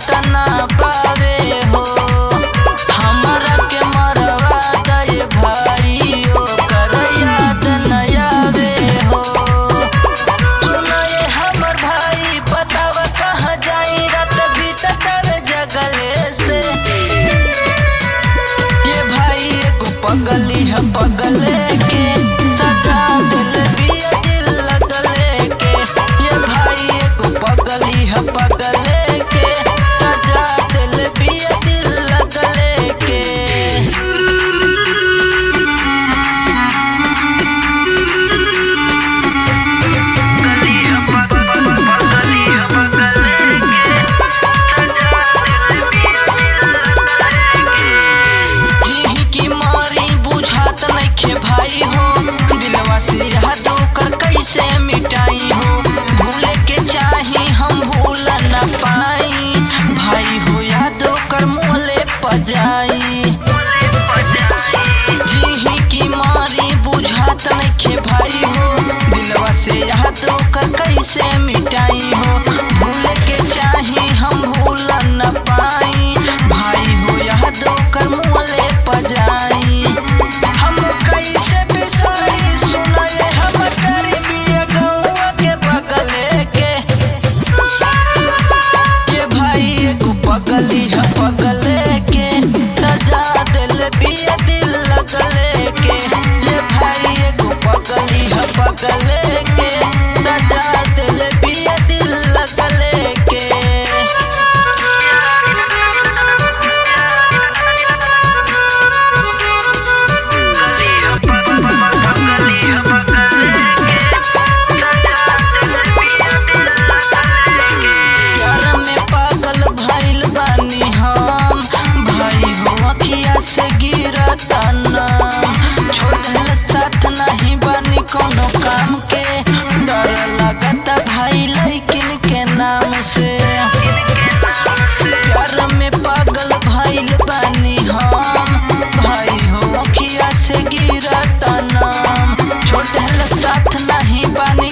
तना पावे हो। हमरा के मरवा दे भाई ओकर याद न आवे हो। सुनाए हमर भाई बताव कहाँ जाई रात बीतत जगले से। ये भाई एगो पगली है पगले के सजा दिल बिया दिल लगले के। ये भाई एगो पगली है पगले के सजा दिल बिया दिल लगले के। भाई हो दिलवा से याद ओकर कैसे मिटाई हो। भूले के चाही हम भूल न पाई भाई हो याद ओकर मोले पजाई। जी की मारी बुझात नइखे भाई हो दिलवा से याद ओकर कैसे मिटाई हो। भूले के चाही हम भूल न पाई भाई हो याद ओकर मोले पजाई। हम कैसे बिसारी सुनाए हम करीबिया गौवा के बगले के। ये भाई एगो पगली है पगले के सजा दिल बिया दिल लगले के। ये भाई एगो पगली है पगले के सजा दिल बिया दिल लगले के। से गिरता नाम छोड़ दिल साथ नहीं बनी कोनो काम के। डर लगता भाई लेकिन के नाम से। प्यार में पागल भइल बानी हम भाई हो अखिया से गिरता नाम छोड़ दिल साथ नहीं बनी